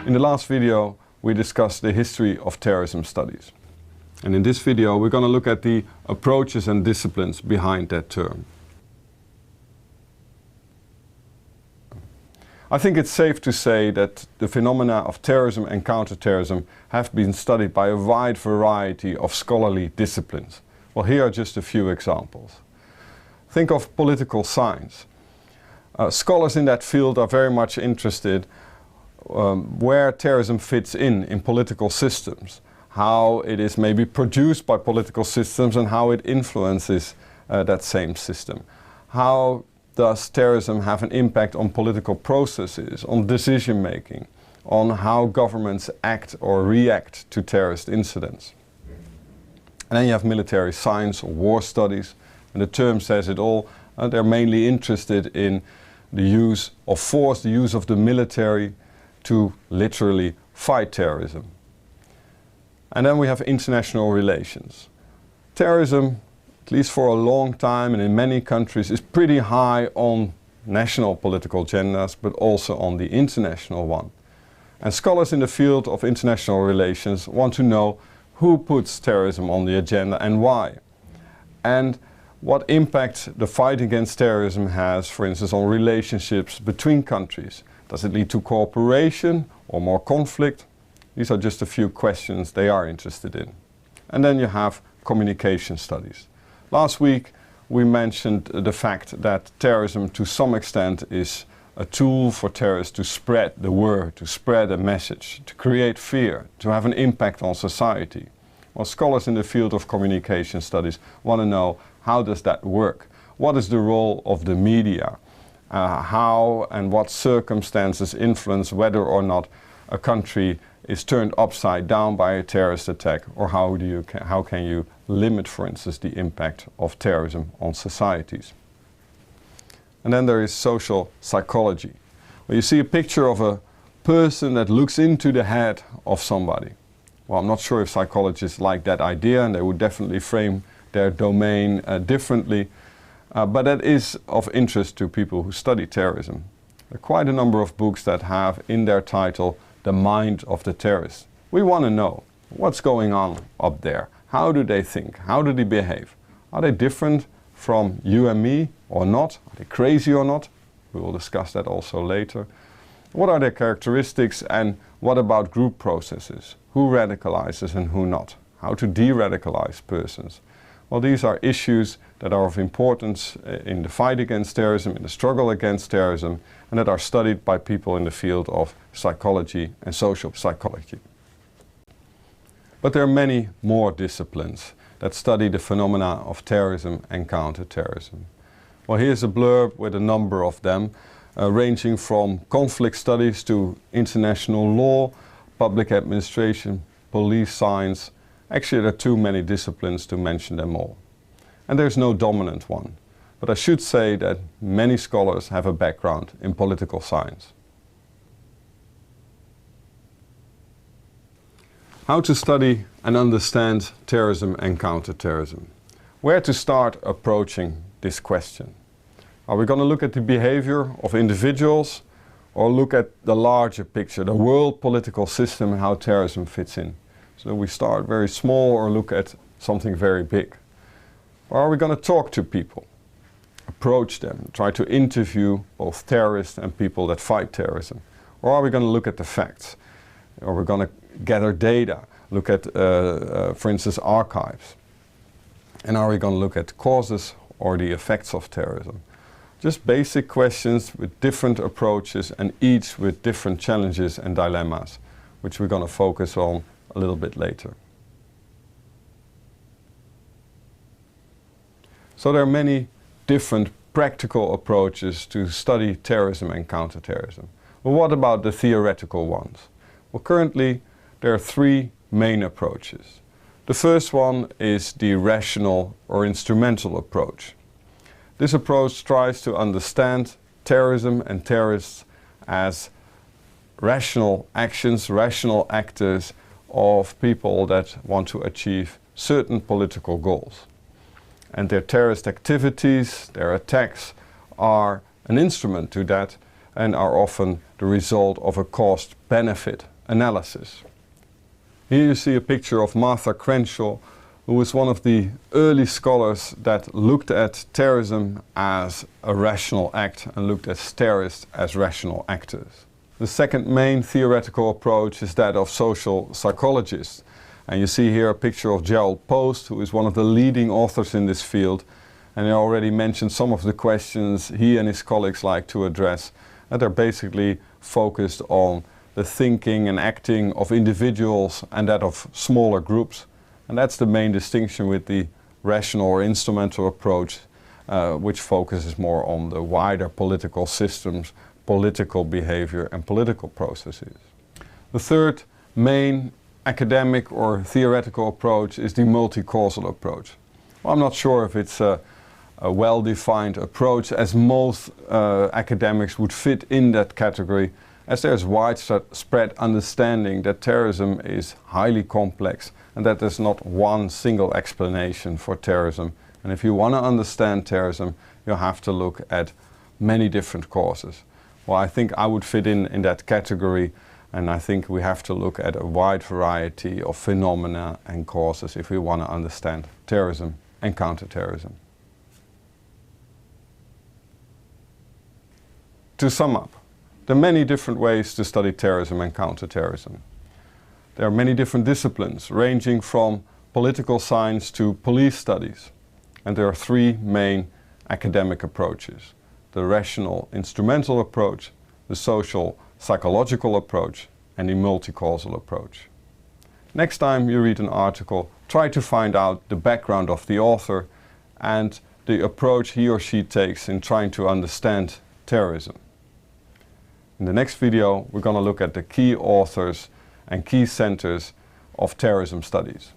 In the last video, we discussed the history of terrorism studies. And in this video, we're going to look at the approaches and disciplines behind that term. I think it's safe to say that the phenomena of terrorism and counterterrorism have been studied by a wide variety of scholarly disciplines. Well, here are just a few examples. Think of political science. Scholars in that field are very much interested where terrorism fits in political systems, how it is maybe produced by political systems and how it influences that same system. How does terrorism have an impact on political processes, on decision making, on how governments act or react to terrorist incidents? And then you have military science or war studies, and the term says it all. They're mainly interested in the use of force, the use of the military to literally fight terrorism. And then we have international relations. Terrorism, at least for a long time and in many countries, is pretty high on national political agendas, but also on the international one. And scholars in the field of international relations want to know who puts terrorism on the agenda and why. And what impact the fight against terrorism has, for instance, on relationships between countries. Does it lead to cooperation or more conflict? These are just a few questions they are interested in. And then you have communication studies. Last week we mentioned the fact that terrorism to some extent is a tool for terrorists to spread the word, to spread a message, to create fear, to have an impact on society. Well, scholars in the field of communication studies want to know, how does that work? What is the role of the media? How and what circumstances influence whether or not a country is turned upside down by a terrorist attack, or how can you limit, for instance, the impact of terrorism on societies? And then there is social psychology, where you see a picture of a person that looks into the head of somebody. Well, I'm not sure if psychologists like that idea, and they would definitely frame their domain differently. But that is of interest to people who study terrorism. There are quite a number of books that have in their title the mind of the terrorist. We want to know what's going on up there. How do they think? How do they behave? Are they different from you and me or not? Are they crazy or not? We will discuss that also later. What are their characteristics, and what about group processes? Who radicalizes and who not? How to de-radicalize persons? Well, these are issues that are of importance in the fight against terrorism, in the struggle against terrorism, and that are studied by people in the field of psychology and social psychology. But there are many more disciplines that study the phenomena of terrorism and counterterrorism. Well, here's a blurb with a number of them, ranging from conflict studies to international law, public administration, police science. Actually, there are too many disciplines to mention them all. And there's no dominant one. But I should say that many scholars have a background in political science. How to study and understand terrorism and counterterrorism. Where to start approaching this question? Are we going to look at the behavior of individuals, or look at the larger picture, the world political system and how terrorism fits in? So we start very small or look at something very big. Or are we going to talk to people, approach them, try to interview both terrorists and people that fight terrorism? Or are we going to look at the facts? Or we're going to gather data, look at, for instance, archives? And are we going to look at causes or the effects of terrorism? Just basic questions with different approaches, and each with different challenges and dilemmas, which we're going to focus on a little bit later. So there are many different practical approaches to study terrorism and counterterrorism. Well, what about the theoretical ones? Well, currently there are three main approaches. The first one is the rational or instrumental approach. This approach tries to understand terrorism and terrorists as rational actions, rational actors of people that want to achieve certain political goals. And their terrorist activities, their attacks, are an instrument to that and are often the result of a cost-benefit analysis. Here you see a picture of Martha Crenshaw, who was one of the early scholars that looked at terrorism as a rational act and looked at terrorists as rational actors. The second main theoretical approach is that of social psychologists. And you see here a picture of Gerald Post, who is one of the leading authors in this field. And I already mentioned some of the questions he and his colleagues like to address. And they're basically focused on the thinking and acting of individuals and that of smaller groups. And that's the main distinction with the rational or instrumental approach, which focuses more on the wider political systems, political behavior and political processes. The third main academic or theoretical approach is the multi-causal approach. Well, I'm not sure if it's a well-defined approach, as most academics would fit in that category, as there's widespread understanding that terrorism is highly complex and that there's not one single explanation for terrorism. And if you want to understand terrorism, you have to look at many different causes. Well, I think I would fit in that category, and I think we have to look at a wide variety of phenomena and causes if we want to understand terrorism and counterterrorism. To sum up, there are many different ways to study terrorism and counterterrorism. There are many different disciplines, ranging from political science to police studies. And there are three main academic approaches: the rational instrumental approach, the social psychological approach, and the multi-causal approach. Next time you read an article, try to find out the background of the author and the approach he or she takes in trying to understand terrorism. In the next video, we're going to look at the key authors and key centers of terrorism studies.